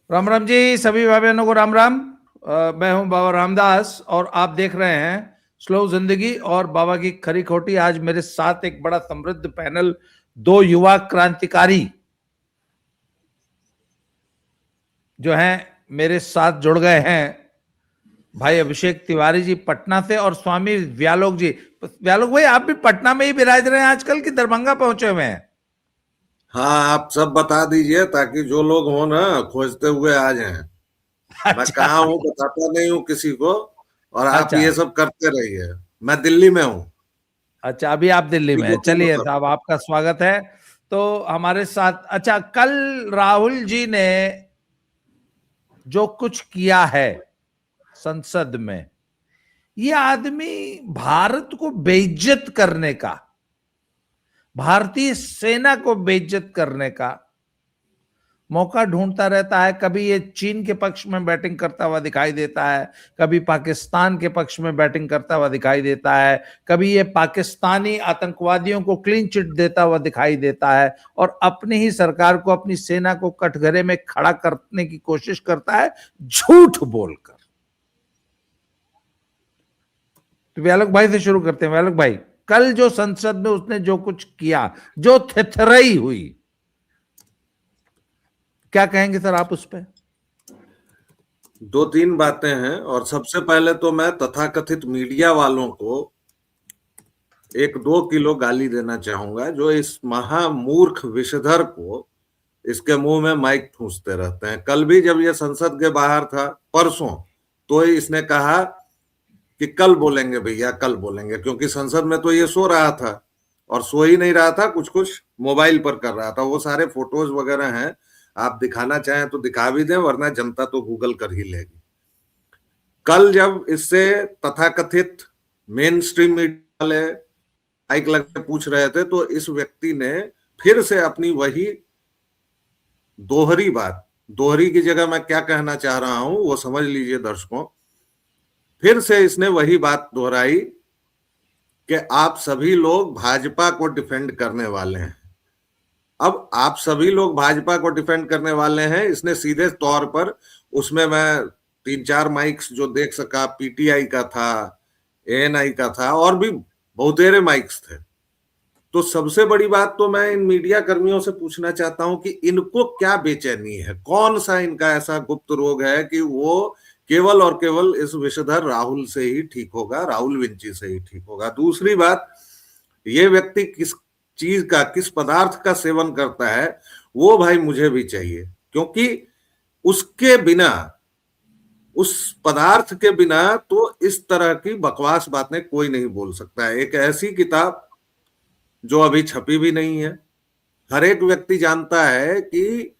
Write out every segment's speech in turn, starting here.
राम राम जी, सभी भाई बहनों को राम राम। मैं हूं बाबा रामदास और आप देख रहे हैं स्लो जिंदगी और बाबा की खरी खोटी। आज मेरे साथ एक बड़ा समृद्ध पैनल, दो युवा क्रांतिकारी जो हैं मेरे साथ जुड़ गए हैं। भाई अभिषेक तिवारी जी पटना से और स्वामी व्यालोक जी। व्यालोक भाई, आप भी पटना में ही विराज रहे हैं आजकल कि दरभंगा पहुंचे हुए हैं? हाँ, आप सब बता दीजिए ताकि जो लोग हो ना खोजते हुए आ जाएं। मैं अच्छा। कहाँ हूँ बताता नहीं हूँ किसी को। और आप अच्छा। ये सब करते रहिए। मैं दिल्ली में हूँ। अच्छा, अभी आप दिल्ली में हैं। ठीक है, चलिए मतलब साहब, आपका स्वागत है। तो हमारे साथ, अच्छा, कल राहुल जी ने जो कुछ किया है संसद में, ये आदमी भारत को बेइज्जत करने का, भारतीय सेना को बेइज्जत करने का मौका ढूंढता रहता है। कभी ये चीन के पक्ष में बैटिंग करता हुआ दिखाई देता है, कभी पाकिस्तान के पक्ष में बैटिंग करता हुआ दिखाई देता है, कभी ये पाकिस्तानी आतंकवादियों को क्लीन चिट देता हुआ दिखाई देता है और अपनी ही सरकार को, अपनी सेना को कटघरे में खड़ा करने की कोशिश करता है झूठ बोलकर। तो व्यालक भाई से शुरू करते हैं। व्यालक भाई, कल जो संसद में उसने जो कुछ किया, जो थेथरई हुई, क्या कहेंगे सर आप उस पर? दो तीन बातें हैं। और सबसे पहले तो मैं तथाकथित मीडिया वालों को 1-2 किलो गाली देना चाहूंगा, जो इस महामूर्ख विषधर को इसके मुंह में माइक ठूंसते रहते हैं। कल भी जब ये संसद के बाहर था, परसों, तो इसने कहा कि कल बोलेंगे भैया, कल बोलेंगे, क्योंकि संसद में तो ये सो रहा था। और सो ही नहीं रहा था, कुछ कुछ मोबाइल पर कर रहा था। वो सारे फोटोज वगैरह हैं, आप दिखाना चाहें तो दिखा भी दें, वरना जनता तो गूगल कर ही लेगी। कल जब इससे तथाकथित मेन स्ट्रीम मीडिया वाले माइक लगा पूछ रहे थे, तो इस व्यक्ति ने फिर से अपनी वही दोहरी बात, दोहरी की जगह मैं क्या कहना चाह रहा हूं वो समझ लीजिए दर्शकों। फिर से इसने वही बात दोहराई कि आप सभी लोग भाजपा को डिफेंड करने वाले हैं। अब आप सभी लोग भाजपा को डिफेंड करने वाले हैं, इसने सीधे तौर पर, उसमें मैं 3-4 माइक्स जो देख सका, पीटीआई का था, एएनआई का था, और भी बहुतेरे माइक्स थे। तो सबसे बड़ी बात तो मैं इन मीडिया कर्मियों से पूछना चाहता हूं कि इनको क्या बेचैनी है, कौन सा इनका ऐसा गुप्त रोग है कि वो केवल और केवल इस विषधर राहुल से ही ठीक होगा, राहुल विंची से ही ठीक होगा। दूसरी बात, ये व्यक्ति किस चीज का, किस पदार्थ का सेवन करता है, वो भाई मुझे भी चाहिए, क्योंकि उसके बिना, उस पदार्थ के बिना तो इस तरह की बकवास बातें कोई नहीं बोल सकता है। एक ऐसी किताब जो अभी छपी भी नहीं है। हर एक व्यक्ति जानता है कि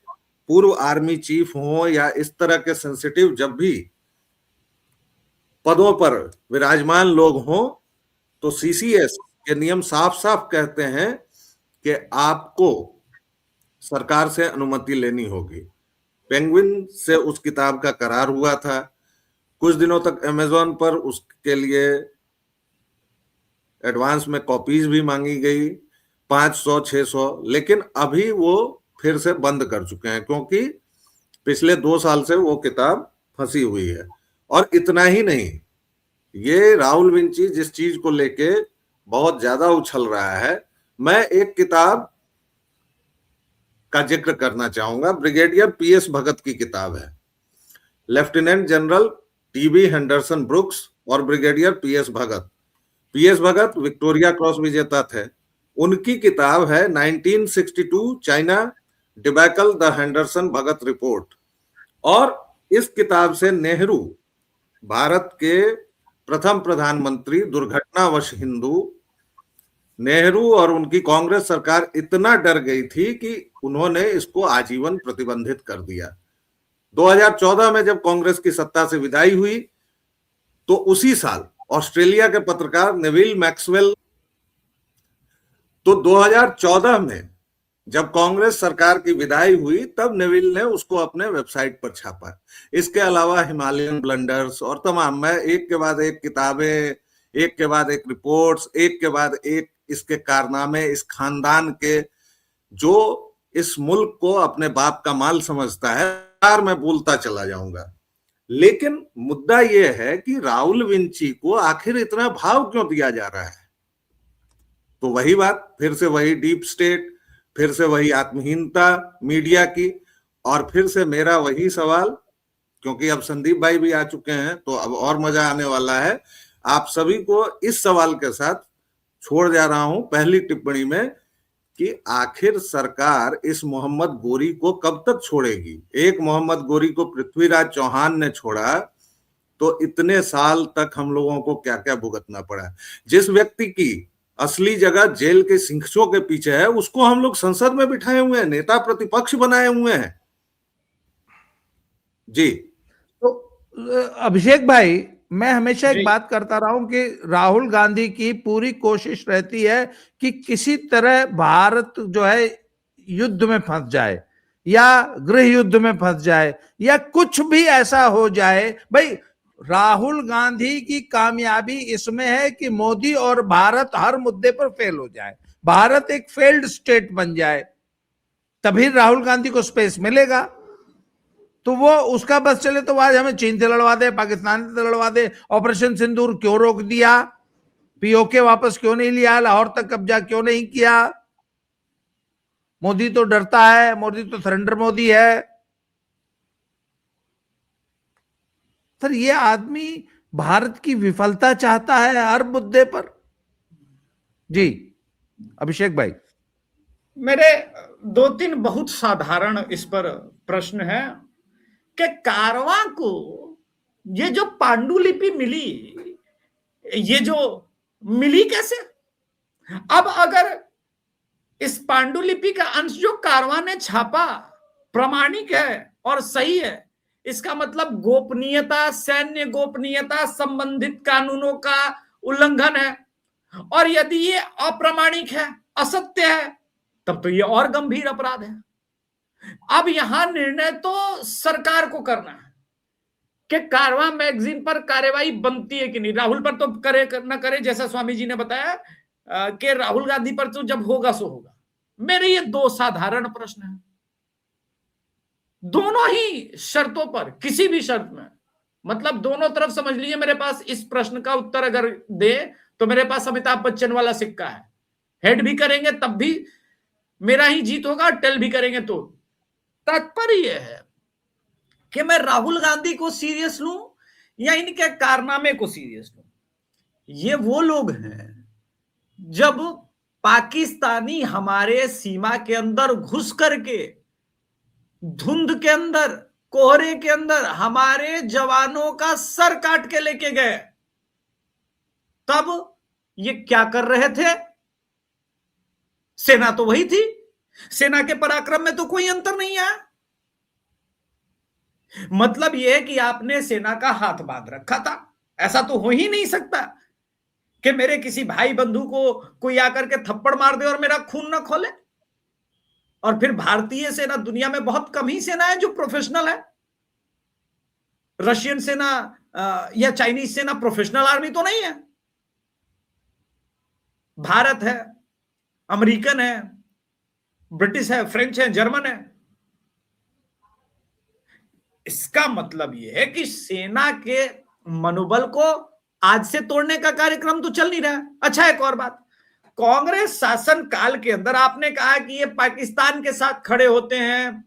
पूर्व आर्मी चीफ हो या इस तरह के सेंसिटिव जब भी पदों पर विराजमान लोग हों, तो सीसीएस के नियम साफ साफ कहते हैं कि आपको सरकार से अनुमति लेनी होगी। पेंगुइन से उस किताब का करार हुआ था। कुछ दिनों तक अमेजोन पर उसके लिए एडवांस में कॉपीज भी मांगी गई, 500-600, लेकिन अभी वो फिर से बंद कर चुके हैं, क्योंकि पिछले 2 साल से वो किताब फंसी हुई है। और इतना ही नहीं, ये राहुल विंची जिस चीज को लेके बहुत ज्यादा उछल रहा है, मैं एक किताब का जिक्र करना चाहूंगा। ब्रिगेडियर पीएस भगत की किताब है, lieutenant general TB Henderson brooks और ब्रिगेडियर पीएस भगत। पीएस भगत विक्टोरिया क्रॉस विजेता थे। उनकी किताब है 1962 China debacle the Henderson Bhagat report. और इस किताब से नेहरू, भारत के प्रथम प्रधानमंत्री, दुर्घटनावश हिंदू, नेहरू और उनकी कांग्रेस सरकार इतना डर गई थी कि उन्होंने इसको आजीवन प्रतिबंधित कर दिया। 2014 में जब कांग्रेस की सत्ता से विदाई हुई, तो उसी साल ऑस्ट्रेलिया के पत्रकार नेविल मैक्सवेल, तो 2014 में जब कांग्रेस सरकार की विदाई हुई, तब नेविल ने उसको अपने वेबसाइट पर छापा। इसके अलावा हिमालयन ब्लंडर्स और तमाम, मैं एक के बाद एक किताबें, एक के बाद एक रिपोर्ट्स, एक के बाद एक इसके कारनामे, इस खानदान के, जो इस मुल्क को अपने बाप का माल समझता है, मैं बोलता चला जाऊंगा। लेकिन मुद्दा यह है कि राहुल विंची को आखिर इतना भाव क्यों दिया जा रहा है? तो वही बात, फिर से वही डीप स्टेट, फिर से वही आत्महीनता मीडिया की, और फिर से मेरा वही सवाल, क्योंकि अब संदीप भाई भी आ चुके हैं तो अब और मजा आने वाला है। आप सभी को इस सवाल के साथ छोड़ जा रहा हूं पहली टिप्पणी में कि आखिर सरकार इस मोहम्मद गोरी को कब तक छोड़ेगी? एक मोहम्मद गोरी को पृथ्वीराज चौहान ने छोड़ा तो इतने साल तक हम लोगों को क्या क्या भुगतना पड़ा। जिस व्यक्ति की असली जगह जेल के सिंखचों के पीछे है, उसको हम लोग संसद में बिठाए हुए हैं, नेता प्रतिपक्ष बनाए हुए हैं जी। तो अभिषेक भाई, मैं हमेशा एक जी। बात करता रहा हूं कि राहुल गांधी की पूरी कोशिश रहती है कि किसी तरह भारत जो है युद्ध में फंस जाए या गृह युद्ध में फंस जाए या कुछ भी ऐसा हो जाए। भाई, राहुल गांधी की कामयाबी इसमें है कि मोदी और भारत हर मुद्दे पर फेल हो जाए, भारत एक फेल्ड स्टेट बन जाए, तभी राहुल गांधी को स्पेस मिलेगा। तो वो उसका बस चले तो आज हमें चीन से लड़वा दे, पाकिस्तान से लड़वा दे, ऑपरेशन सिंदूर क्यों रोक दिया, पीओके वापस क्यों नहीं लिया, लाहौर तक कब्जा क्यों नहीं किया। मोदी तो डरता है, मोदी तो सरेंडर मोदी है। सर, ये आदमी भारत की विफलता चाहता है हर मुद्दे पर। जी अभिषेक भाई, मेरे दो तीन बहुत साधारण इस पर प्रश्न है कि कारवां को ये जो पांडुलिपि मिली, ये जो मिली कैसे? अब अगर इस पांडुलिपि का अंश जो कारवां ने छापा प्रामाणिक है और सही है, इसका मतलब गोपनीयता, सैन्य गोपनीयता, संबंधित कानूनों का उल्लंघन है। और यदि ये अप्रामाणिक है, असत्य है, तब तो ये और गंभीर अपराध है। अब यहां निर्णय तो सरकार को करना है कि कारवां मैगजीन पर कार्यवाही बनती है कि नहीं। राहुल पर तो करे न करे, जैसा स्वामी जी ने बताया कि राहुल गांधी पर तो जब होगा सो होगा। मेरे ये दो साधारण प्रश्न हैं, दोनों ही शर्तों पर, किसी भी शर्त में, मतलब दोनों तरफ समझ लीजिए। मेरे पास इस प्रश्न का उत्तर अगर दे तो मेरे पास अमिताभ बच्चन वाला सिक्का है, हेड भी करेंगे तब भी मेरा ही जीत होगा, और टेल भी करेंगे तो। तात्पर्य यह है कि मैं राहुल गांधी को सीरियस लूं या इनके कारनामे को सीरियस लूं। ये वो लोग हैं जब पाकिस्तानी हमारे सीमा के अंदर घुस करके धुंध के अंदर, कोहरे के अंदर हमारे जवानों का सर काट के लेके गए, तब ये क्या कर रहे थे? सेना तो वही थी, सेना के पराक्रम में तो कोई अंतर नहीं आया। मतलब यह है कि आपने सेना का हाथ बांध रखा था। ऐसा तो हो ही नहीं सकता कि मेरे किसी भाई बंधु को कोई आकर के थप्पड़ मार दे और मेरा खून ना खोले। और फिर भारतीय सेना, दुनिया में बहुत कम ही सेना है जो प्रोफेशनल है। रशियन सेना या चाइनीज सेना प्रोफेशनल आर्मी तो नहीं है। भारत है, अमेरिकन है, ब्रिटिश है, फ्रेंच है, जर्मन है। इसका मतलब यह है कि सेना के मनोबल को आज से तोड़ने का कार्यक्रम तो चल नहीं रहा है। अच्छा, एक और बात, कांग्रेस शासन काल के अंदर आपने कहा कि ये पाकिस्तान के साथ खड़े होते हैं,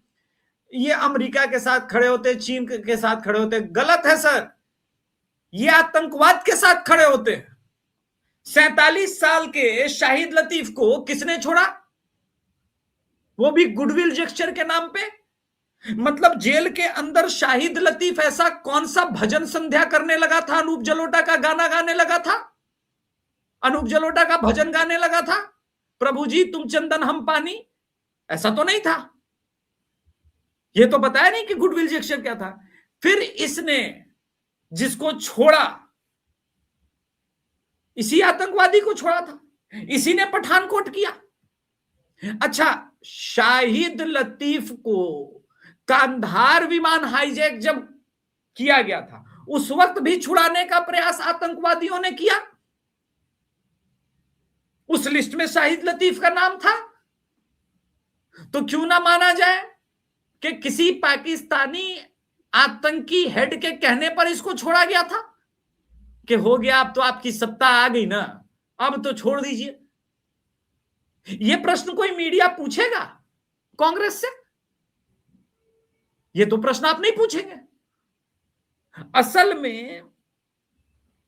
ये अमेरिका के साथ खड़े होते हैं, चीन के साथ खड़े होते हैं। गलत है सर, ये आतंकवाद के साथ खड़े होते हैं। 47 साल के शाहिद लतीफ को किसने छोड़ा? वो भी गुडविल जेस्चर के नाम पे। मतलब जेल के अंदर शाहिद लतीफ ऐसा कौन सा भजन संध्या करने लगा था, अनूप जलोटा का गाना गाने लगा था, अनूप जलोटा का भजन गाने लगा था, प्रभु जी तुम चंदन हम पानी? ऐसा तो नहीं था। ये तो बताया नहीं कि गुडविल जेस्चर क्या था। फिर इसने जिसको छोड़ा, इसी आतंकवादी को छोड़ा था, इसी ने पठानकोट किया। अच्छा, शाहिद लतीफ को कांधार विमान हाईजैक जब किया गया था, उस वक्त भी छुड़ाने का प्रयास आतंकवादियों ने किया। उस लिस्ट में शाहिद लतीफ का नाम था। तो क्यों ना माना जाए कि किसी पाकिस्तानी आतंकी हेड के कहने पर इसको छोड़ा गया था कि हो गया, अब तो आपकी सत्ता आ गई ना, अब तो छोड़ दीजिए? यह प्रश्न कोई मीडिया पूछेगा कांग्रेस से? यह तो प्रश्न आप नहीं पूछेंगे। असल में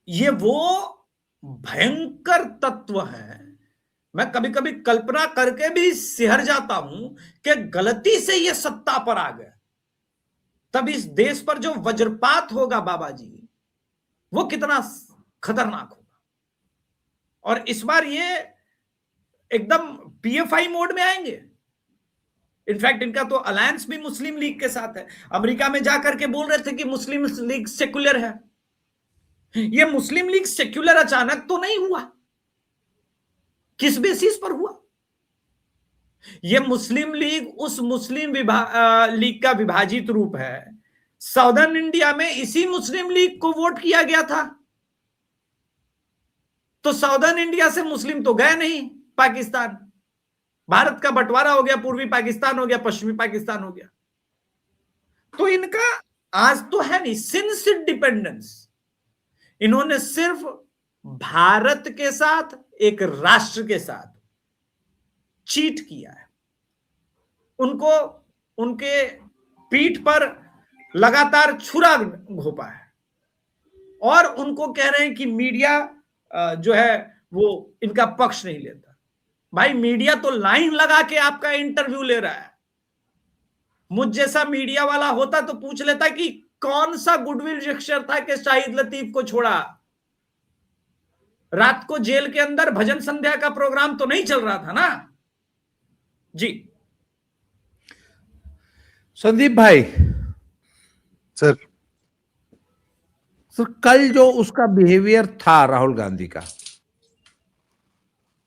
ये वो भयंकर तत्व है, मैं कभी कभी कल्पना करके भी सिहर जाता हूं कि गलती से ये सत्ता पर आ गए, तब इस देश पर जो वज्रपात होगा बाबा जी, वो कितना खतरनाक होगा। और इस बार ये एकदम पीएफआई मोड में आएंगे। इनफैक्ट इनका तो अलायंस भी मुस्लिम लीग के साथ है। अमेरिका में जाकर के बोल रहे थे कि मुस्लिम लीग सेक्युलर है। ये मुस्लिम लीग सेक्युलर अचानक तो नहीं हुआ, किस बेसिस पर हुआ? ये मुस्लिम लीग उस मुस्लिम लीग का विभाजित रूप है। साउदर्न इंडिया में इसी मुस्लिम लीग को वोट किया गया था, तो साउदर्न इंडिया से मुस्लिम तो गए नहीं पाकिस्तान। भारत का बंटवारा हो गया, पूर्वी पाकिस्तान हो गया, पश्चिमी पाकिस्तान हो गया। तो इनका आज तो है नहीं सिंस इंडिपेंडेंस, इन्होंने सिर्फ भारत के साथ, एक राष्ट्र के साथ चीट किया है। उनको उनके पीठ पर लगातार छुरा घोंपा है और उनको कह रहे हैं कि मीडिया जो है वो इनका पक्ष नहीं लेता। भाई मीडिया तो लाइन लगा के आपका इंटरव्यू ले रहा है। मुझ जैसा मीडिया वाला होता तो पूछ लेता कि कौन सा गुडविल जेस्चर था कि शाहिद लतीफ को छोड़ा। रात को जेल के अंदर भजन संध्या का प्रोग्राम तो नहीं चल रहा था ना जी। संदीप भाई सर कल जो उसका बिहेवियर था राहुल गांधी का,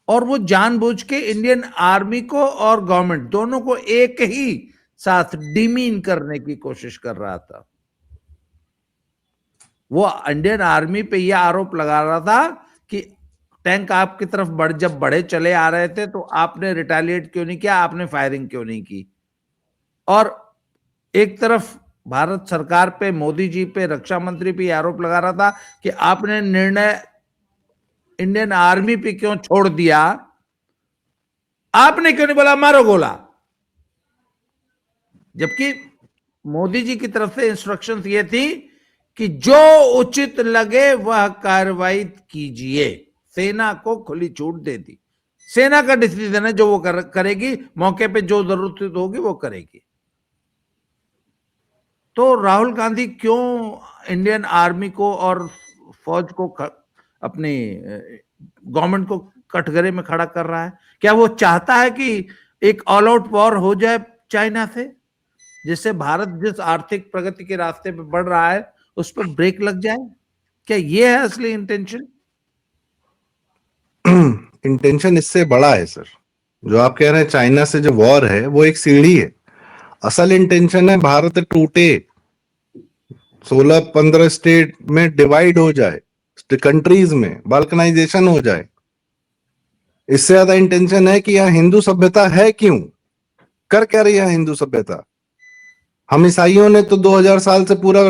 और वो जानबूझ के इंडियन आर्मी को और गवर्नमेंट दोनों को एक ही साथ डिमीन करने की कोशिश कर रहा था। वो इंडियन आर्मी पे यह आरोप लगा रहा था कि टैंक आपकी तरफ जब बढ़े चले आ रहे थे तो आपने रिटेलिएट क्यों नहीं किया, आपने फायरिंग क्यों नहीं की। और एक तरफ भारत सरकार पे, मोदी जी पे, रक्षा मंत्री पे आरोप लगा रहा था कि आपने निर्णय इंडियन आर्मी पे क्यों छोड़ दिया, आपने क्यों नहीं बोला मारो गोला। जबकि मोदी जी की तरफ से इंस्ट्रक्शंस ये थी कि जो उचित लगे वह कार्रवाई कीजिए। सेना को खुली छूट दे दी। सेना का डिसीजन है, जो वो करेगी, मौके पे जो जरूरत होगी वो करेगी। तो राहुल गांधी क्यों इंडियन आर्मी को और फौज को अपनी गवर्नमेंट को कटघरे में खड़ा कर रहा है? क्या वो चाहता है कि एक ऑल आउट वॉर हो जाए चाइना से, जिससे भारत जिस आर्थिक प्रगति के रास्ते पे बढ़ रहा है उस पर ब्रेक लग जाए? क्या ये है असली इंटेंशन? इंटेंशन इससे बड़ा है सर। जो आप कह रहे हैं चाइना से जो वॉर है वो एक सीढ़ी है। असल इंटेंशन है भारत टूटे, 16-15 स्टेट में डिवाइड हो जाए, कंट्रीज में बाल्कनाइजेशन हो जाए। इससे ज्यादा इंटेंशन है कि यहाँ हिंदू सभ्यता है क्यों, कर क्या रही है हिंदू सभ्यता। हम ईसाइयों ने तो 2000 साल से पूरा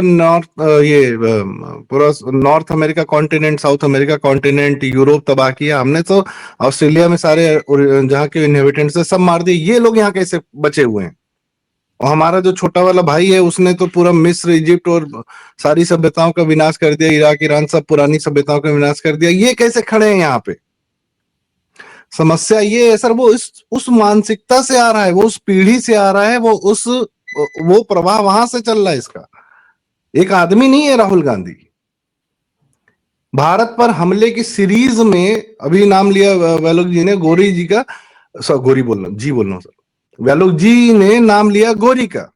north America continent, south America continent, Europe तबाह किया। हमने तो ऑस्ट्रेलिया में सारे जहाँ के इनहेबिटेंट्स से सब मार दिए। ये लोग यहाँ कैसे बचे हुए हैं? और हमारा जो छोटा वाला भाई है उसने तो पूरा मिस्र, इजिप्ट और सारी सभ्यताओं का विनाश कर दिया, इराक, ईरान, सब पुरानी सभ्यताओं का विनाश कर दिया। ये कैसे खड़े हैं यहाँ पे? समस्या ये है सर, वो उस मानसिकता से आ रहा है, वो उस पीढ़ी से आ रहा है, वो प्रवाह वहां से चल रहा है। इसका एक आदमी नहीं है राहुल गांधी। भारत पर हमले की सीरीज में अभी नाम लिया वैलोक जी ने, गोरी जी का, गोरी बोलना जी बोलना सर, वैलोक जी ने नाम लिया गोरी का।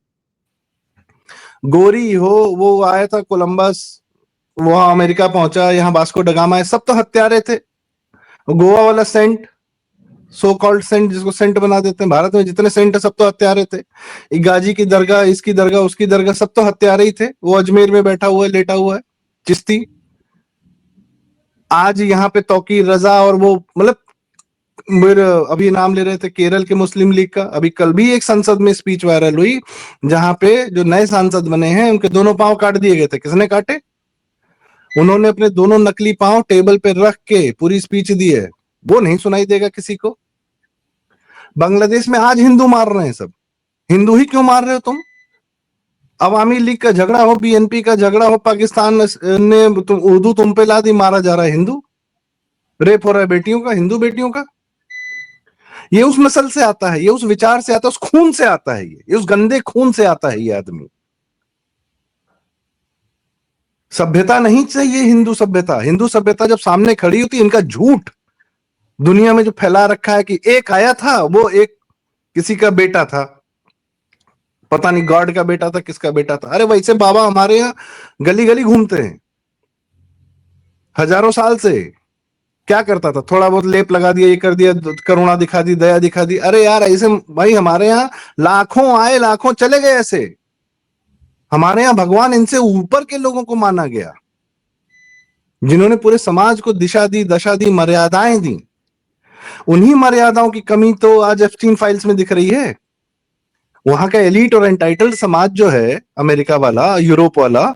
गोरी हो, वो आया था कोलंबस, वहां अमेरिका पहुंचा, यहाँ वास्को ड गामा है, सब तो हत्यारे थे। गोवा वाला सेंट, सो कॉल्ड सेंट, जिसको सेंट बना देते हैं, भारत में जितने सेंट है सब तो हत्यारे थे। गाजी की दरगाह, इसकी दरगाह, उसकी दरगाह, सब तो हत्यारे ही थे। वो अजमेर में बैठा हुआ है, लेटा हुआ है, चिश्ती। आज यहाँ पे तौकीर रजा और वो, मतलब अभी नाम ले रहे थे केरल के मुस्लिम लीग का, अभी कल भी एक संसद में स्पीच वायरल हुई जहां पे जो नए सांसद बने हैं उनके दोनों पांव काट दिए गए थे। किसने काटे? उन्होंने अपने दोनों नकली पांव टेबल पे रख के पूरी स्पीच दी है। वो नहीं सुनाई देगा किसी को। बांग्लादेश में आज हिंदू मार रहे हैं सब। हिंदू ही क्यों मार रहे हो तुम? अवामी लीग का झगड़ा हो, बीएनपी का झगड़ा हो, पाकिस्तान ने उर्दू तुम पे ला दी, मारा जा रहा है हिंदू। रेप हो रहा है बेटियों का, हिंदू बेटियों का। ये उस नस्ल से आता है, ये उस विचार से आता है, उस खून से आता है, ये उस गंदे खून से आता है। ये आदमी सभ्यता नहीं चाहिए, हिंदू सभ्यता। हिंदू सभ्यता जब सामने खड़ी होती, इनका झूठ दुनिया में जो फैला रखा है कि एक आया था, वो एक किसी का बेटा था, पता नहीं गॉड का बेटा था, किसका बेटा था। अरे वैसे बाबा हमारे यहाँ गली गली घूमते हैं हजारों साल से। क्या करता था? थोड़ा बहुत लेप लगा दिया, ये कर दिया, करुणा दिखा दी, दया दिखा दी। अरे यार ऐसे भाई हमारे यहाँ लाखों आए, लाखों चले गए। ऐसे हमारे यहाँ भगवान इनसे ऊपर के लोगों को माना गया, जिन्होंने पूरे समाज को दिशा दी, दशा दी, मर्यादाएं दी। उन्हीं मर्यादाओं की कमी तो आज एप्स्टीन फाइल्स में दिख रही है। वहां का एलीट और एंटाइटल्ड समाज जो है, अमेरिका वाला, यूरोप वाला,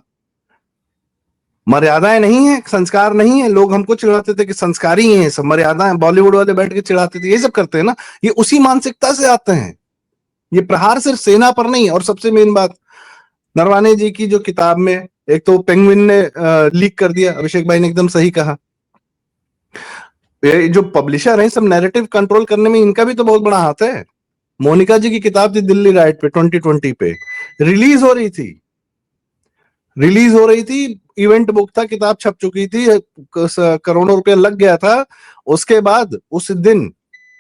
मर्यादाएं नहीं है, संस्कार नहीं है। लोग हमको चिढ़ाते थे कि संस्कारी हैं सब, मर्यादाएं। बॉलीवुड वाले बैठ के चिढ़ाते थे, ये सब करते हैं ना, ये उसी मानसिकता से आते हैं। ये प्रहार सिर्फ सेना पर नहीं। और सबसे मेन बात, नरवाने जी की जो किताब में, एक तो पेंगुइन ने लीक कर दिया, अभिषेक भाई ने एकदम सही कहा। ये जो पब्लिशर है, सब नैरेटिव कंट्रोल करने में इनका भी तो बहुत बड़ा हाथ है। मोनिका जी की किताब थी दिल्ली राइट पे, 2020 पे रिलीज हो रही थी, इवेंट बुक था, किताब छप चुकी थी, करोड़ों रुपया लग गया था। उसके बाद उस दिन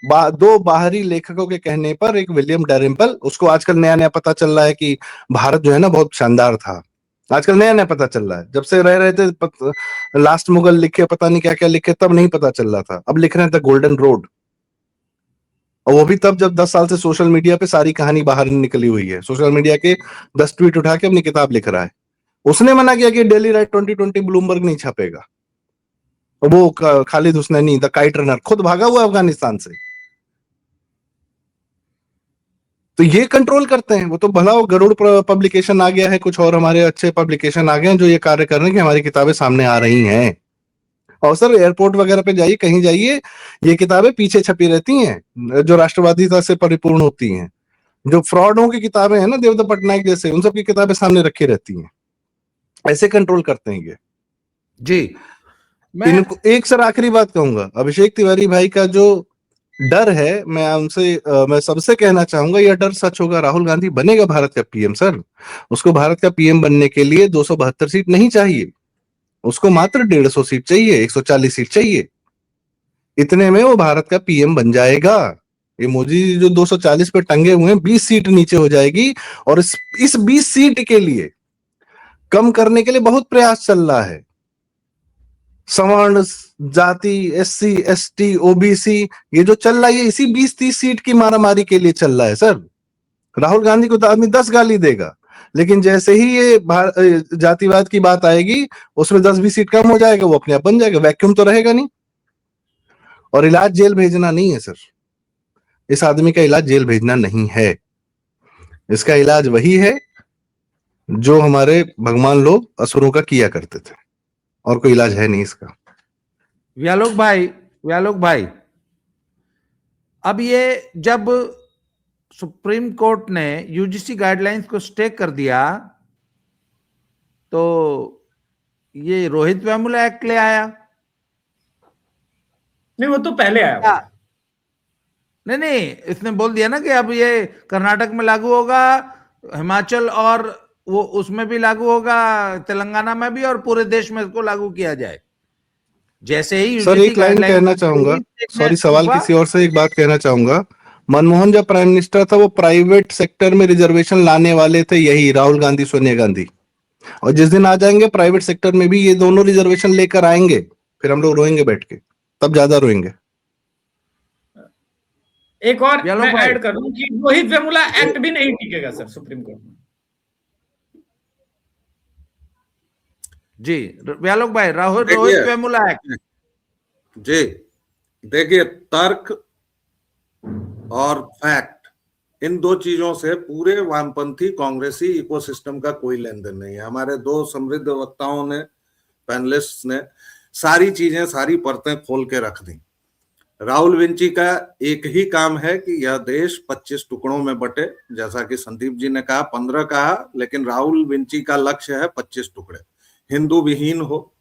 दो बाहरी लेखकों के कहने पर, एक विलियम डैरिम्पल, उसको आजकल नया नया पता चल रहा है कि भारत जो है ना बहुत शानदार था। आजकल नया नया पता चल रहा है। जब से रह रहे थे लास्ट मुगल लिखे, पता नहीं क्या क्या लिखे, तब नहीं पता चल रहा था। अब लिख रहे थे गोल्डन रोड, और वो भी तब जब 10 साल से सोशल मीडिया पे सारी कहानी बाहर निकली हुई है। सोशल मीडिया के 10 ट्वीट उठा के अपनी किताब लिख रहा है। उसने मना किया कि डेली राइट 2020 ब्लूमबर्ग नहीं छापेगा। वो Khaled Hosseini, the kite runner, खुद भागा हुआ अफगानिस्तान से। तो ये कंट्रोल करते हैं। वो तो भला वो गरुड़ पब्लिकेशन आ गया है, कुछ और हमारे अच्छे पब्लिकेशन आ गए हैं जो ये कार्य कर रहे हैं कि हमारी किताबें सामने आ रही हैं। और सर एयरपोर्ट वगैरह पे जाइए, कहीं जाइए, ये किताबें पीछे छपी रहती हैं जो राष्ट्रवादीता से परिपूर्ण होती हैं। जो फ्रॉडों की किताबें हैं ना, देवदत्त पटनायक जैसे, उन सब की किताबें सामने रखी रहती हैं। ऐसे कंट्रोल करते हैं ये जी। इनको। एक सर आखिरी बात कहूंगा, अभिषेक तिवारी भाई का जो डर है, मैं सबसे कहना चाहूंगा, यह डर सच होगा। राहुल गांधी बनेगा भारत का पीएम सर। उसको भारत का पीएम बनने के लिए 272 सीट नहीं चाहिए, उसको मात्र 150 सीट चाहिए, 140 सीट चाहिए। इतने में वो भारत का पीएम बन जाएगा। ये मोदी जी जो 240 पे टंगे हुए हैं, 20 सीट नीचे हो जाएगी। और इस 20 सीट के लिए कम करने के लिए बहुत प्रयास चल रहा है। सवर्ण जाति, एससी, एसटी, ओबीसी, ये जो चल रहा है, ये इसी 20-30 सीट की मारामारी के लिए चल रहा है सर। राहुल गांधी को तो आदमी 10 गाली देगा, लेकिन जैसे ही ये जातिवाद की बात आएगी, उसमें 10-20 सीट कम हो जाएगा, वो अपने आप बन जाएगा। वैक्यूम तो रहेगा नहीं। और इलाज जेल भेजना नहीं है सर। इस आदमी का इलाज जेल भेजना नहीं है। इसका इलाज वही है जो हमारे भगवान लोग असुरों का किया करते थे, और कोई इलाज है नहीं इसका। व्यालोक भाई, अब ये जब सुप्रीम कोर्ट ने यूजीसी गाइडलाइंस को स्टे कर दिया, तो ये रोहित वेमुला एक्ट ले आया। नहीं, वो तो पहले आया हुआ। नहीं, इसने बोल दिया ना कि अब ये कर्नाटक में लागू होगा, हिमाचल और वो उसमें भी लागू होगा, तेलंगाना में भी, और पूरे देश में इसको लागू किया जाए। जैसे ही सर एक लाइन कहना चाहूंगा, सॉरी सवाल किसी और से, एक बात कहना चाहूंगा। मनमोहन जब प्राइम मिनिस्टर था, वो प्राइवेट सेक्टर में रिजर्वेशन लाने वाले थे, यही राहुल गांधी, सोनिया गांधी। और जिस दिन आ जाएंगे प्राइवेट सेक्टर में भी ये दोनों रिजर्वेशन लेकर आएंगे, फिर हम लोग रोएंगे बैठ के, तब ज्यादा रोएंगे। एक और मैं ऐड कर दूं कि रोहित वेमुला एक्ट भी नहीं टिकेगा सर सुप्रीम कोर्ट में। जी व्यालोक भाई, रोहित वेमुला एक्ट। जी देखिए, तर्क और फैक्ट, इन दो चीजों से पूरे वामपंथी कांग्रेसी इकोसिस्टम का कोई लेन देन नहीं है। हमारे दो समृद्ध वक्ताओं ने, पैनलिस्ट ने सारी चीजें, सारी परतें खोल के रख दी। राहुल विंची का एक ही काम है कि यह देश 25 टुकड़ों में बटे, जैसा कि संदीप जी ने कहा 15 कहा, लेकिन राहुल विंची का लक्ष्य है 25 टुकड़े, हिंदू विहीन हो।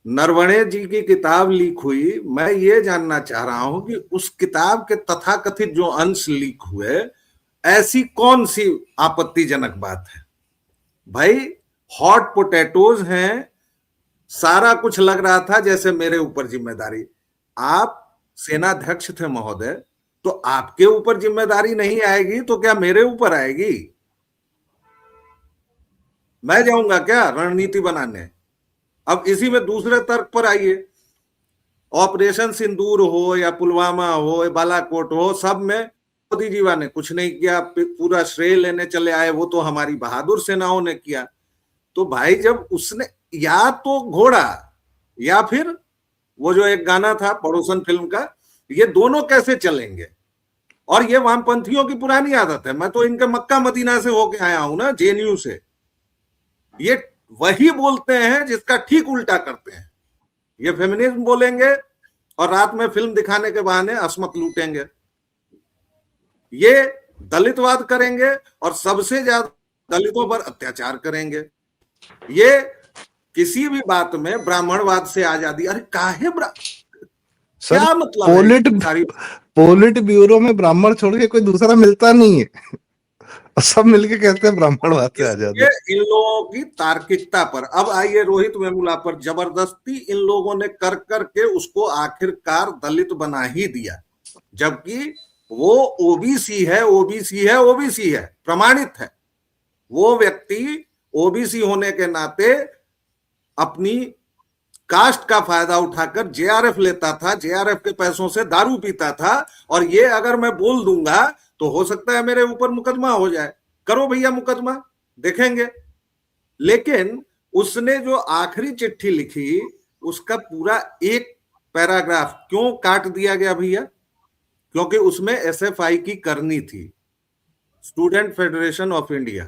नरवणे जी की किताब लीक हुई, मैं ये जानना चाह रहा हूं कि उस किताब के तथाकथित जो अंश लीक हुए, ऐसी कौन सी आपत्तिजनक बात है? भाई हॉट पोटैटोज हैं, सारा कुछ लग रहा था जैसे मेरे ऊपर जिम्मेदारी। आप सेनाध्यक्ष थे महोदय, तो आपके ऊपर जिम्मेदारी नहीं आएगी तो क्या मेरे ऊपर आएगी? मैं जाऊंगा क्या रणनीति बनाने? अब इसी में दूसरे तर्क पर आइए, ऑपरेशन सिंदूर हो या पुलवामा हो या बालाकोट हो, सब में मोदी जीवा ने कुछ नहीं किया, पूरा श्रेय लेने चले आए, वो तो हमारी बहादुर सेनाओं ने किया। तो भाई जब उसने, या तो घोड़ा या फिर वो जो एक गाना था पड़ोसन फिल्म का, ये दोनों कैसे चलेंगे? और ये वामपंथियों की पुरानी आदत है। मैं तो इनके मक्का मदीना से होके आया हूं ना, जेएनयू से। ये वही बोलते हैं जिसका ठीक उल्टा करते हैं। ये फेमिनिज्म बोलेंगे और रात में फिल्म दिखाने के बहाने असमत लूटेंगे। ये दलितवाद करेंगे और सबसे ज्यादा दलितों पर अत्याचार करेंगे। ये किसी भी बात में ब्राह्मणवाद से आजादी, अरे काहे क्या मतलब? पोलिट ब्यूरो में ब्राह्मण छोड़ के कोई दूसरा मिलता नहीं है और सब मिलके कहते हैं ब्राह्मणवाद से आजादी। इन लोगों की तार्किकता पर अब आइए, रोहित वेमुला पर जबरदस्ती इन लोगों ने कर करके उसको आखिरकार दलित बना ही दिया, जबकि वो ओबीसी है, ओबीसी है, ओबीसी है, प्रमाणित है। वो व्यक्ति ओबीसी होने के नाते अपनी कास्ट का फायदा उठाकर जेआरएफ लेता था, जेआरएफ के पैसों से दारू पीता था। और ये अगर मैं बोल दूंगा तो हो सकता है मेरे ऊपर मुकदमा हो जाए। करो भैया मुकदमा, देखेंगे। लेकिन उसने जो आखिरी चिट्ठी लिखी, उसका पूरा एक पैराग्राफ क्यों काट दिया गया भैया? क्योंकि उसमें एसएफआई की करनी थी, स्टूडेंट फेडरेशन ऑफ इंडिया,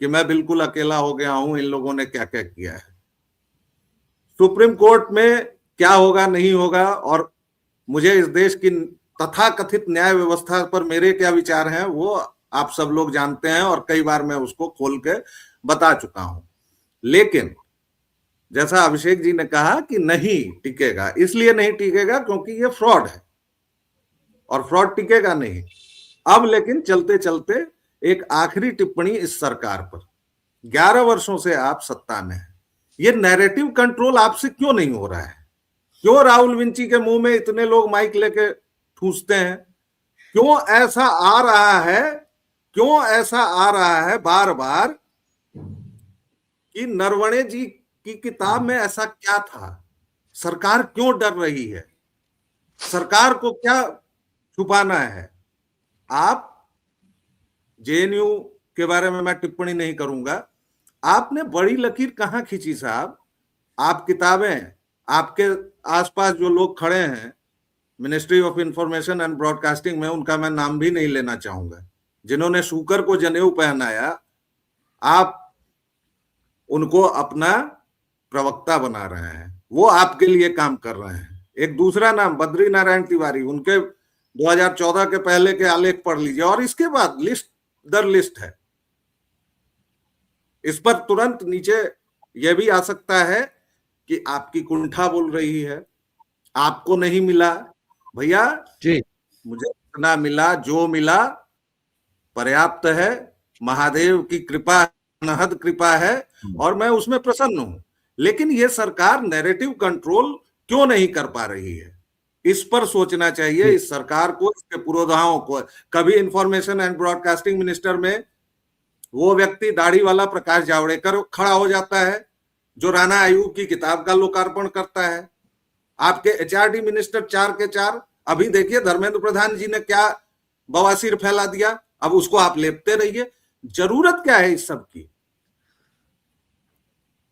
कि मैं बिल्कुल अकेला हो गया हूं, इन लोगों ने क्या क्या किया है। सुप्रीम कोर्ट में क्या होगा नहीं होगा, और मुझे इस देश की तथाकथित न्याय व्यवस्था पर मेरे क्या विचार हैं वो आप सब लोग जानते हैं, और कई बार मैं उसको खोल के बता चुका हूं। लेकिन जैसा अभिषेक जी ने कहा कि नहीं टिकेगा, इसलिए नहीं टिकेगा क्योंकि ये फ्रॉड है और फ्रॉड टिकेगा नहीं। अब लेकिन चलते चलते एक आखिरी टिप्पणी इस सरकार पर। 11 वर्षों से आप सत्ता में हैं, ये नैरेटिव कंट्रोल आपसे क्यों नहीं हो रहा है? क्यों राहुल विंची के मुंह में इतने लोग माइक लेके ठूसते हैं? क्यों ऐसा आ रहा है, क्यों ऐसा आ रहा है बार बार कि नरवणे जी की किताब में ऐसा क्या था? सरकार क्यों डर रही है? सरकार को क्या छुपाना है? आप जेएनयू के बारे में मैं टिप्पणी नहीं करूंगा, आपने बड़ी लकीर कहां खींची साहब? आप किताबें, आपके आसपास जो लोग खड़े हैं ministry of information and broadcasting में, उनका मैं नाम भी नहीं लेना चाहूंगा, जिन्होंने शुकर को जनेऊ पहनाया, आप उनको अपना प्रवक्ता बना रहे हैं, वो आपके लिए काम कर रहे हैं। एक दूसरा नाम बद्री नारायण तिवारी, उनके 2014 के पहले के आलेख पढ़ लीजिए, और इसके बाद लिस्ट दर लिस्ट है। इस पर तुरंत नीचे यह भी आ सकता है कि आपकी कुंठा बोल रही है, आपको नहीं मिला। भैया जी, मुझे इतना मिला, जो मिला पर्याप्त है, महादेव की कृपा, अनहद कृपा है, और मैं उसमें प्रसन्न हूं। लेकिन यह सरकार नैरेटिव कंट्रोल क्यों नहीं कर पा रही है? इस पर सोचना चाहिए इस सरकार को, इसके पुरोधाओं को। कभी इंफॉर्मेशन एंड ब्रॉडकास्टिंग मिनिस्टर में वो व्यक्ति दाढ़ी वाला प्रकाश जावड़ेकर खड़ा हो जाता है जो राणा आयूब की किताब का लोकार्पण करता है। आपके एचआरडी मिनिस्टर 4 के 4, अभी देखिए धर्मेंद्र प्रधान जी ने क्या बवासीर फैला दिया, अब उसको आप लेपते रहिए। जरूरत क्या है इस सब की?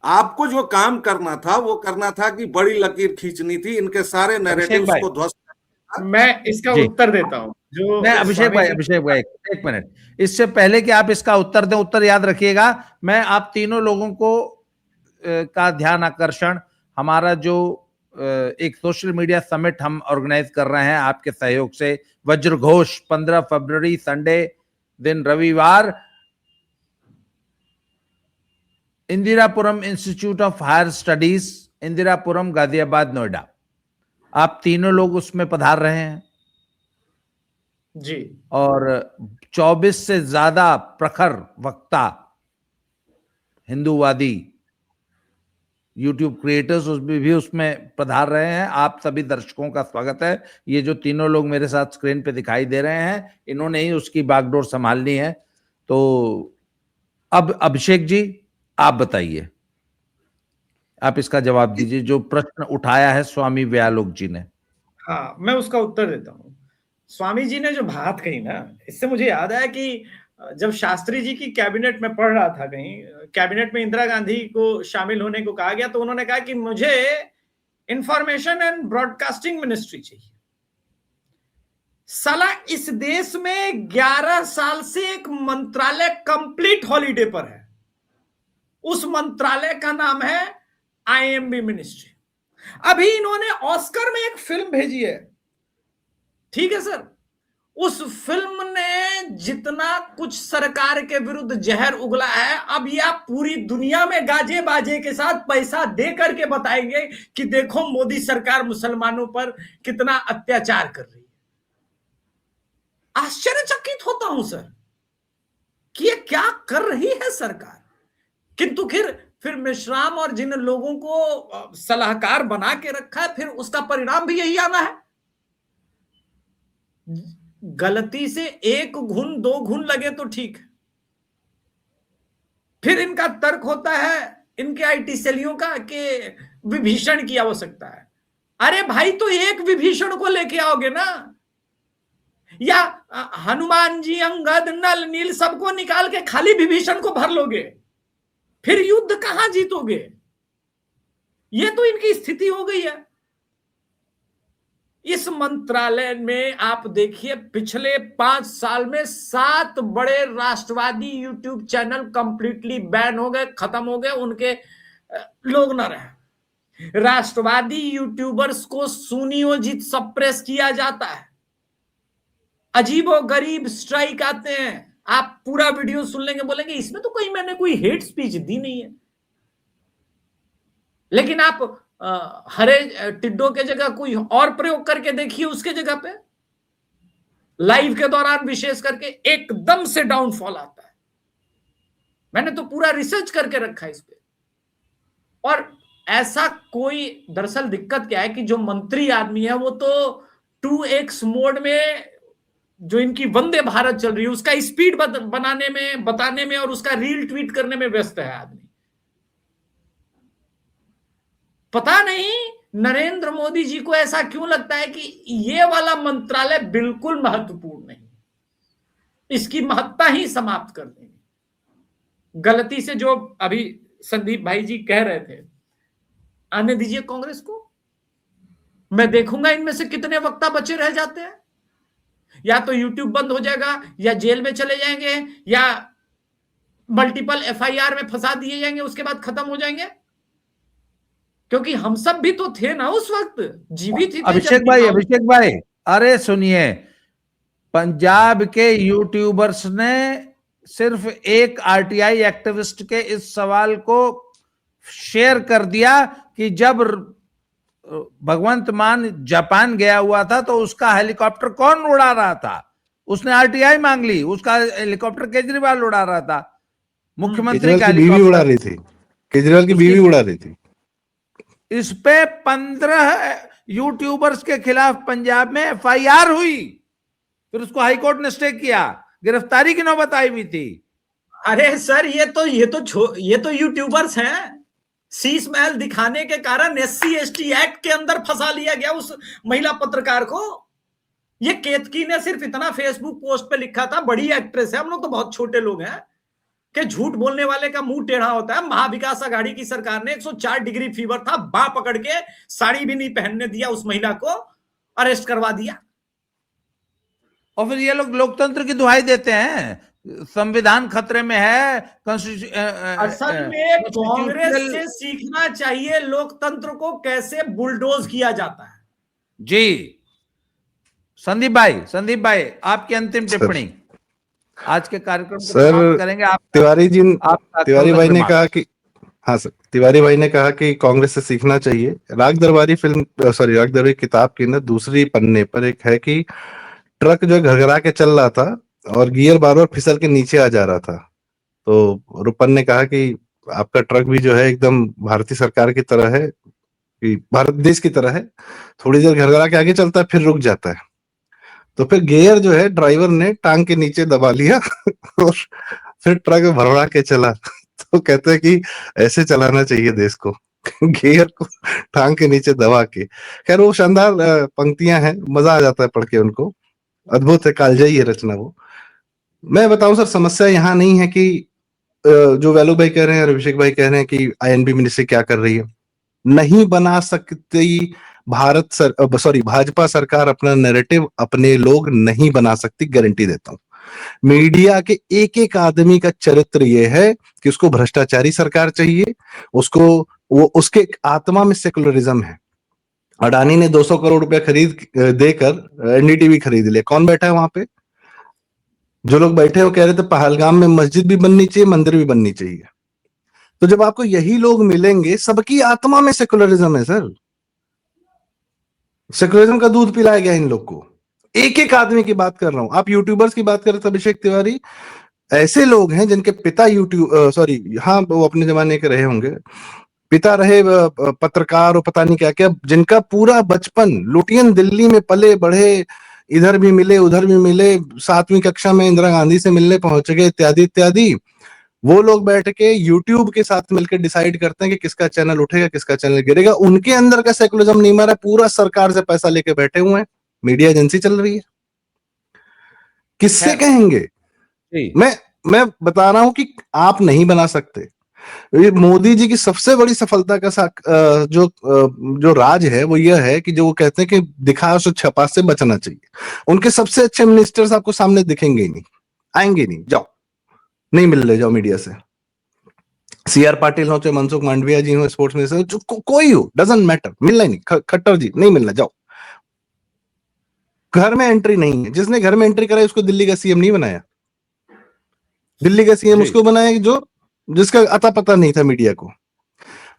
आपको जो काम करना था वो करना था कि बड़ी लकीर खींचनी थी, इनके सारे नैरेटिव्स को ध्वस्त। मैं इसका उत्तर देता हूं। जो मैं अभिषेक भाई एक मिनट, इससे पहले कि आप इसका उत्तर दें, उत्तर याद रखिएगा, मैं आप तीनों लोगों को का ध्यान आकर्षण, हमारा जो एक सोशल मीडिया समिट हम ऑर्गेनाइज कर रहे हैं आपके सहयोग से, वज्र घोष 15 फरवरी संडे दिन रविवार, Indirapuram institute of higher studies, Indirapuram, Ghaziabad, Noida. आप तीनों लोग उसमें पधार रहे हैं जी, और 24 से ज्यादा प्रखर वक्ता, हिंदूवादी यूट्यूब क्रिएटर्स उसमें पधार रहे हैं। आप सभी दर्शकों का स्वागत है। ये जो तीनों लोग मेरे साथ स्क्रीन पे दिखाई दे रहे हैं, इन्होंने ही उसकी बागडोर संभालनी है। तो अब अभिषेक जी आप बताइए, आप इसका जवाब दीजिए जो प्रश्न उठाया है स्वामी व्यालोक जी ने। हाँ, मैं उसका उत्तर देता हूँ। स्वामी जी ने जो बात कही ना, इससे मुझे याद आया कि जब शास्त्री जी की कैबिनेट में पढ़ रहा था, कहीं कैबिनेट में इंदिरा गांधी को शामिल होने को कहा गया, तो उन्होंने कहा कि मुझे इंफॉर्मेशन एंड ब्रॉडकास्टिंग मिनिस्ट्री चाहिए। साला इस देश में 11 साल से एक मंत्रालय कंप्लीट हॉलीडे पर है। उस मंत्रालय का नाम है आईएमबी मिनिस्ट्री। अभी इन्होंने ऑस्कर में एक फिल्म भेजी है, ठीक है सर, उस फिल्म ने जितना कुछ सरकार के विरुद्ध जहर उगला है, अब ये आप पूरी दुनिया में गाजे बाजे के साथ पैसा दे करके बताएंगे कि देखो मोदी सरकार मुसलमानों पर कितना अत्याचार कर रही है। आश्चर्यचकित होता हूं सर कि ये क्या कर रही है सरकार। किंतु फिर मेश्राम और जिन लोगों को सलाहकार बना के रखा है, फिर उसका परिणाम भी यही आना है। गलती से 1 घुन 2 घुन लगे तो ठीक है। फिर इनका तर्क होता है इनके आईटी सेलियों का कि विभीषण की आवश्यकता है। अरे भाई, तो एक विभीषण को लेके आओगे ना, या हनुमान जी, अंगद, नल, नील सबको निकाल के खाली विभीषण को भर लोगे, फिर युद्ध कहां जीतोगे। ये तो इनकी स्थिति हो गई है। इस मंत्रालय में आप देखिए, पिछले 5 साल में 7 बड़े राष्ट्रवादी यूट्यूब चैनल कंप्लीटली बैन हो गए, खत्म हो गए, उनके लोग न रहे। राष्ट्रवादी यूट्यूबर्स को सुनियोजित सप्रेस किया जाता है, अजीबो गरीब स्ट्राइक आते हैं। आप पूरा वीडियो सुन लेंगे, बोलेंगे इसमें तो मैंने कोई हेट स्पीच दी नहीं है। लेकिन आप हरे टिड्डो के जगह कोई और प्रयोग करके देखिए, उसके जगह पे लाइव के दौरान विशेष करके एकदम से डाउनफॉल आता है। मैंने तो पूरा रिसर्च करके रखा है इस पे। और ऐसा कोई, दरअसल दिक्कत क्या है कि जो मंत्री आदमी है वो तो 2x मोड में, जो इनकी वंदे भारत चल रही है उसका स्पीड बनाने में, बताने में और उसका रील ट्वीट करने में व्यस्त है आदमी। पता नहीं नरेंद्र मोदी जी को ऐसा क्यों लगता है कि ये वाला मंत्रालय बिल्कुल महत्वपूर्ण नहीं, इसकी महत्ता ही समाप्त कर देंगे। गलती से जो अभी संदीप भाई जी कह रहे थे, आने दीजिए कांग्रेस को, मैं देखूंगा इनमें से कितने वक्ता बचे रह जाते हैं। या तो यूट्यूब बंद हो जाएगा, या जेल में चले जाएंगे, या मल्टीपल एफआईआर में फंसा दिए जाएंगे, उसके बाद खत्म हो जाएंगे। क्योंकि हम सब भी तो थे ना उस वक्त, जीवित ही थे। अभिषेक भाई, अरे सुनिए, पंजाब के यूट्यूबर्स ने सिर्फ एक आरटीआई एक्टिविस्ट के इस सवाल को शेयर कर दिया कि जब भगवंत मान जापान गया हुआ था तो उसका हेलीकॉप्टर कौन उड़ा रहा था, उसने आरटीआई मांग ली, उसका हेलीकॉप्टर केजरीवाल उड़ा रहा था, मुख्यमंत्री का बीवी उड़ा रही थी, केजरीवाल की बीवी उड़ा रही थी। इस पे 15 यूट्यूबर्स के खिलाफ पंजाब में एफआईआर हुई, फिर उसको हाईकोर्ट ने स्टे किया, गिरफ्तारी की नौबत आई हुई थी। अरे सर, ये तो यूट्यूबर्स हैं। शीश महल दिखाने के कारण SC ST एक्ट के अंदर फंसा लिया गया उस महिला पत्रकार को। ये केतकी ने सिर्फ इतना फेसबुक पोस्ट पे लिखा था, बड़ी एक्ट्रेस है, हम लोग तो बहुत छोटे लोग हैं, कि झूठ बोलने वाले का मुंह टेढ़ा होता है। महाविकास आघाड़ी की सरकार ने 104 डिग्री फीवर था, बांह पकड़ के साड़ी भी नहीं पहनने दिया, उस महिला को अरेस्ट करवा दिया। और फिर ये लोग लोकतंत्र की दुहाई देते हैं, संविधान खतरे में है, असल में कांग्रेस से सीखना चाहिए लोकतंत्र को कैसे बुलडोज किया जाता है। जी संदीप भाई आपकी अंतिम टिप्पणी आज के कार्यक्रम को समाप्त करेंगे। आप तिवारी भाई ने कहा कि हाँ सर, तिवारी भाई ने कहा कि कांग्रेस से सीखना चाहिए। राग दरबारी किताब के अंदर दूसरी पन्ने पर एक है कि ट्रक जो घरघरा के चल रहा था और गियर बार बार फिसल के नीचे आ जा रहा था, तो रुपन ने कहा कि आपका ट्रक भी जो है एकदम भारतीय सरकार की तरह है, कि भारत देश की तरह है, थोड़ी देर घरघरा के आगे चलता है फिर रुक जाता है। तो फिर गियर जो है ड्राइवर ने टांग के नीचे दबा लिया और फिर ट्रक भरवा के चला। तो कहते हैं कि ऐसे चलाना चाहिए देश को, गियर को टांग के नीचे दबा के। खैर वो शानदार पंक्तियां हैं, मजा आ जाता है पढ़ के उनको, अद्भुत है, कालजयी है रचना वो। मैं बताऊं सर, समस्या यहाँ नहीं है कि जो वैलू भाई कह रहे हैं, अभिषेक भाई कह रहे हैं कि आईएनबी मिनिस्ट्री क्या कर रही है, नहीं बना सकती भाजपा सरकार अपना नैरेटिव, अपने लोग नहीं बना सकती, गारंटी देता हूं। मीडिया के एक एक आदमी का चरित्र ये है कि उसको भ्रष्टाचारी सरकार चाहिए, उसके आत्मा में सेकुलरिज्म है। अडानी ने 200 करोड़ रुपया खरीद देकर एनडीटीवी खरीद लिया। कौन बैठा है वहां पे? जो लोग बैठे हो कह रहे थे पहलगाम में मस्जिद भी बननी चाहिए, मंदिर भी बननी चाहिए। तो जब आपको यही लोग मिलेंगे, सबकी आत्मा में सेकुलरिज्म है सर, सेकुलरिज्म का दूध पिलाया गया इन लोग को। एक एक आदमी की बात कर रहा हूं। आप यूट्यूबर्स की बात कर रहे थे अभिषेक तिवारी, ऐसे लोग हैं जिनके पिता वो अपने जमाने के रहे होंगे, पिता रहे पत्रकार और पता नहीं क्या क्या, जिनका पूरा बचपन लुटियन दिल्ली में पले बढ़े, इधर भी मिले उधर भी मिले, 7वीं कक्षा में इंदिरा गांधी से मिलने पहुंच गए, इत्यादि इत्यादि। वो लोग बैठ के यूट्यूब के साथ मिलकर डिसाइड करते हैं कि किसका चैनल उठेगा किसका चैनल गिरेगा। उनके अंदर का सेकुलरिज्म नहीं मारा, पूरा सरकार से पैसा लेके बैठे हुए हैं, मीडिया एजेंसी चल रही है। किससे कहेंगे? मैं बता रहा हूं कि आप नहीं बना सकते। मोदी जी की सबसे बड़ी सफलता का जो राज है वो यह है कि जो वो कहते हैं कि दिखा सो छपा से बचना चाहिए। उनके सबसे अच्छे मिनिस्टर्स आपको सामने दिखेंगे ही नहीं, आएंगे नहीं, जाओ नहीं मिल रहे, जाओ मीडिया से। सीआर पाटिल हो चाहे मनसुख मांडविया जी हो, स्पोर्ट्स मिनिस्टर, कोई हो, डजंट मैटर, मिलना ही नहीं। खट्टर जी नहीं मिलना, जाओ। घर में एंट्री नहीं है। जिसने घर में एंट्री कराई उसको दिल्ली का सीएम नहीं बनाया। दिल्ली का सीएम उसको बनाया जिसका अता पता नहीं था मीडिया को।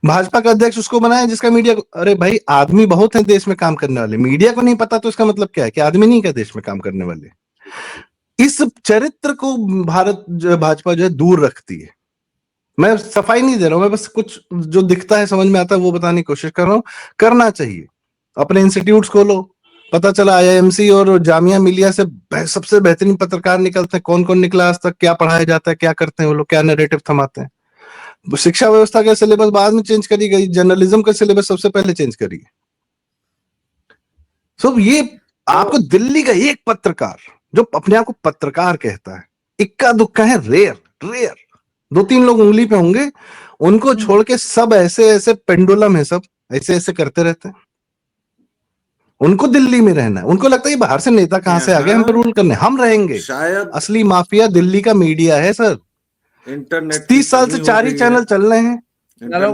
भाजपा का अध्यक्ष उसको बनाया जिसका मीडिया को, अरे भाई आदमी बहुत है देश में काम करने वाले, मीडिया को नहीं पता तो इसका मतलब क्या है कि आदमी नहीं क्या देश में काम करने वाले। इस चरित्र को भाजपा जो है दूर रखती है। मैं सफाई नहीं दे रहा हूं, मैं बस कुछ जो दिखता है समझ में आता है वो बताने की कोशिश कर रहा हूं। करना चाहिए, अपने इंस्टीट्यूट्स खोलो। पता चला आईआईएमसी और जामिया मिलिया से सबसे बेहतरीन पत्रकार निकलते हैं। कौन कौन निकला आज तक, क्या पढ़ाया जाता है, क्या करते हैं वो लोग, क्या नैरेटिव थमाते हैं। शिक्षा व्यवस्था का सिलेबस बाद में चेंज करी गई, जर्नलिज्म का सिलेबस सबसे पहले चेंज करी। ये आपको दिल्ली का एक पत्रकार जो अपने आप को पत्रकार कहता है, इक्का दुक्का है, रेयर 2-3 लोग उंगली पे होंगे, उनको छोड़ के सब ऐसे पेंडुलम है, सब ऐसे करते रहते हैं। उनको दिल्ली में रहना है। उनको लगता है बाहर से नेता कहां से आ गए हम पे रूल करने, हम रहेंगे। शायद असली माफिया दिल्ली का मीडिया है सर। इंटरनेट 30 साल से 4 ही चैनल चल रहे हैं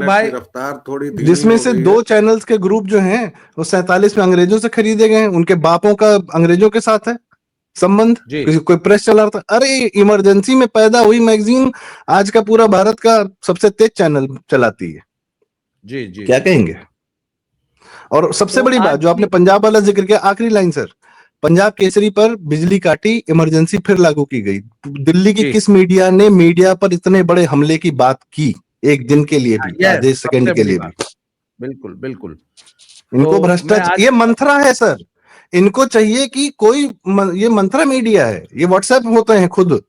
भाई, रफ्तार थोड़ी धीमी, जिसमें से 2 चैनल्स के ग्रुप जो हैं वो 47 में अंग्रेजों से खरीदे गए हैं। उनके बापों का अंग्रेजों के साथ है संबंध। कोई प्रेस चला रहा था, अरे इमरजेंसी में पैदा हुई मैगजीन आज का पूरा भारत का सबसे तेज चैनल चलाती है। जी क्या कहेंगे? और सबसे बड़ी बात जो आपने पंजाब वाला जिक्र किया, आखिरी लाइन सर, पंजाब केसरी पर बिजली काटी, इमरजेंसी फिर लागू की गई। दिल्ली की किस मीडिया ने मीडिया पर इतने बड़े हमले की बात की एक दिन के लिए भी, आधे सेकंड के लिए भी? बिल्कुल। इनको भ्रष्टाचार, ये मंथरा है सर। इनको चाहिए कि ये मंथरा मीडिया है, ये व्हाट्सएप होते हैं खुद।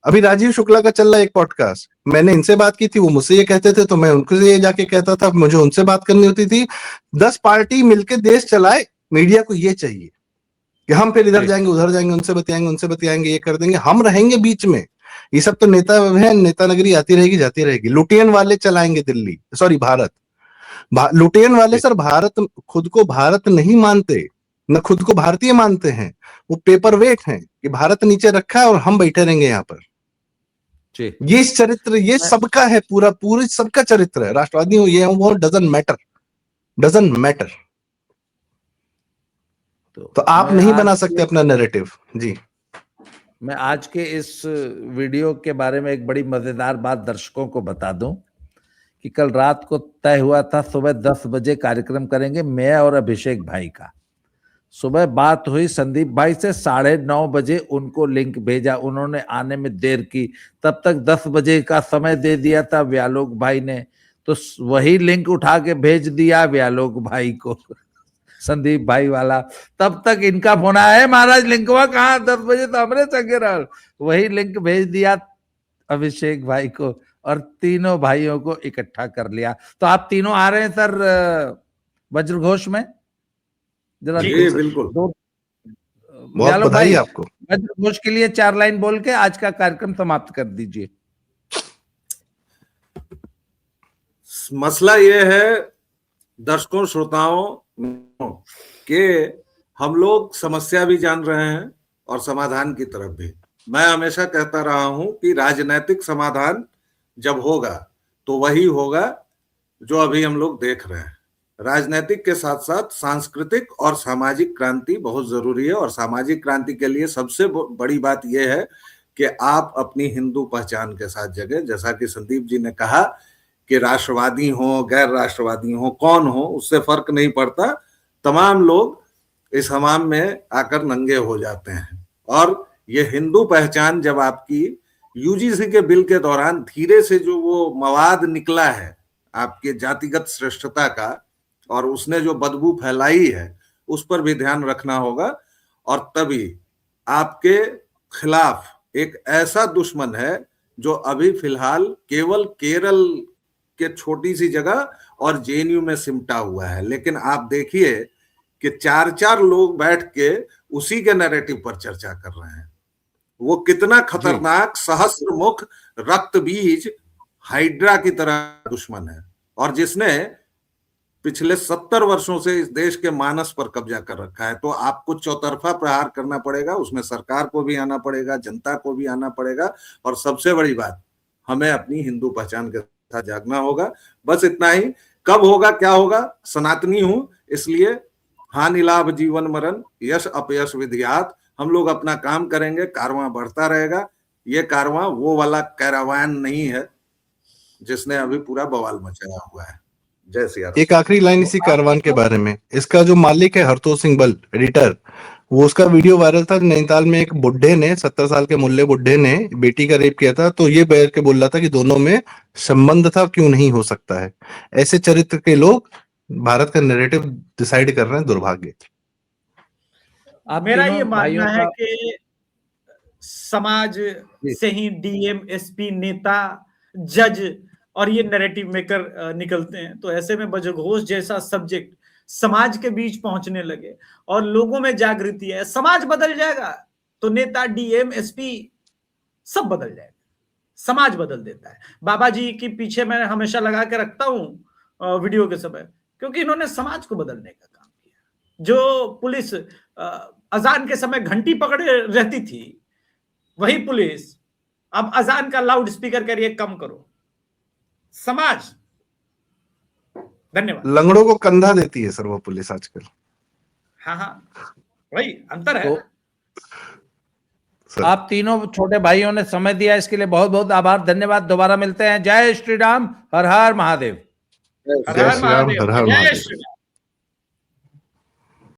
अभी राजीव शुक्ला का चल रहा है एक पॉडकास्ट, मैंने इनसे बात की थी, वो मुझसे ये कहते थे तो मैं उनको ये जाके कहता था, मुझे उनसे बात करनी होती थी। 10 पार्टी मिलकर देश चलाए, मीडिया को ये चाहिए कि हम फिर इधर जाएंगे उधर जाएंगे, उनसे बतियाएंगे, ये कर देंगे, हम रहेंगे बीच में। ये सब तो नेता है, नेता नगरी आती रहेगी जाती रहेगी। लुटियन वाले चलाएंगे भारत। लुटियन वाले सर, भारत खुद को भारत नहीं मानते, न खुद को भारतीय मानते हैं, वो पेपर वेट हैं कि भारत नीचे रखा है और हम बैठे रहेंगे यहाँ पर। जी ये चरित्र ये सबका है, पूरी सबका चरित्र है, राष्ट्रवादी हो ये वो, डजंट मैटर। तो आप मैं नहीं आज बना सकते अपना नैरेटिव। जी मैं आज के इस वीडियो के बारे में एक बड़ी मजेदार बात दर्शकों को बता दूं कि कल रात को तय हुआ था सुबह 10 बजे कार्यक्रम करेंगे मैं और अभिषेक भाई का। सुबह बात हुई संदीप भाई से, 9:30 बजे उनको लिंक भेजा, उन्होंने आने में देर की, तब तक 10 बजे का समय दे दिया था व्यालोक भाई ने, तो वही लिंक उठा के भेज दिया व्यालोक भाई को, संदीप भाई वाला। तब तक इनका फोन आया है, महाराज लिंकवा कहाँ, 10 बजे तो हमरे संगे रह। वही लिंक भेज दिया अभिषेक भाई को और तीनों भाइयों को इकट्ठा कर लिया। तो आप तीनों आ रहे हैं सर वज्रघोष में? जरा जी बिल्कुल, बहुत बधाई आपको। वज्रघोष के लिए 4 लाइन बोल के आज का कार्यक्रम समाप्त कर दीजिए। मसला ये है दर्शकों श्रोताओं कि हम लोग समस्या भी जान रहे हैं और समाधान की तरफ भी। मैं हमेशा कहता रहा हूं कि राजनीतिक समाधान जब होगा तो वही होगा जो अभी हम लोग देख रहे हैं। राजनीतिक के साथ साथ सांस्कृतिक और सामाजिक क्रांति बहुत जरूरी है, और सामाजिक क्रांति के लिए सबसे बड़ी बात यह है कि आप अपनी हिंदू पहचान के साथ जगह, जैसा कि संदीप जी ने कहा कि राष्ट्रवादी हो गैर राष्ट्रवादी हो कौन हो उससे फर्क नहीं पड़ता, तमाम लोग इस हमाम में आकर नंगे हो जाते हैं। और ये हिंदू पहचान जब आपकी यूजीसी के बिल के दौरान धीरे से जो वो मवाद निकला है आपके जातिगत श्रेष्ठता का, और उसने जो बदबू फैलाई है उस पर भी ध्यान रखना होगा। और तभी आपके खिलाफ एक ऐसा दुश्मन है जो अभी फिलहाल केवल केरल के छोटी सी जगह और जेएनयू में सिमटा हुआ है, लेकिन आप देखिए कि 4-4 लोग बैठ के उसी के नैरेटिव पर चर्चा कर रहे हैं। वो कितना खतरनाक सहस्त्र मुख रक्त बीज हाइड्रा की तरह दुश्मन है, और जिसने पिछले 70 वर्षों से इस देश के मानस पर कब्जा कर रखा है। तो आपको चौतरफा प्रहार करना पड़ेगा, उसमें सरकार को भी आना पड़ेगा, जनता को भी आना पड़ेगा, और सबसे बड़ी बात हमें अपनी हिंदू पहचान के साथ जागना होगा। बस इतना ही। कब होगा क्या होगा, सनातनी हूं इसलिए हानि लाभ जीवन मरण यश अपयश विधियात, हम लोग अपना काम करेंगे, कारवां बढ़ता रहेगा। ये कारवां वो वाला कैरावान नहीं है जिसने अभी पूरा बवाल मचाया हुआ है। जय सिया राम। एक आखिरी लाइन इसी कारवान के बारे में, इसका जो मालिक है हरतोष सिंह बल एडिटर, वो उसका वीडियो वायरल था। नैनीताल में एक बुढ़े ने 70 साल के मुल्ले बुढ़े ने बेटी का रेप किया था, तो ये बैठ के बोल रहा था कि दोनों में संबंध था, क्यों नहीं हो सकता है। ऐसे चरित्र के लोग भारत का नैरेटिव डिसाइड कर रहे हैं, दुर्भाग्य। मेरा ये मानना है कि समाज से ही डीएम एसपी नेता जज और ये नैरेटिव मेकर निकलते हैं। तो ऐसे में वज्रघोष जैसा सब्जेक्ट समाज के बीच पहुंचने लगे और लोगों में जागृति है, समाज बदल जाएगा तो नेता डीएम एसपी सब बदल जाएगा, समाज बदल देता है। बाबा जी के पीछे मैं हमेशा लगा के रखता हूं वीडियो के समय, क्योंकि इन्होंने समाज को बदलने का काम किया। जो पुलिस अजान के समय घंटी पकड़े रहती थी, वही पुलिस अब अजान का लाउड स्पीकर करिए कम करो। समाज। धन्यवाद। लंगड़ों को कंधा देती है सर वो पुलिस आजकल। हाँ वही अंतर है। तो आप तीनों छोटे भाइयों ने समय दिया, इसके लिए बहुत बहुत आभार, धन्यवाद। दोबारा मिलते हैं। जय श्री राम, हर हर महादेव। हर हर महादेव। जय श्री राम।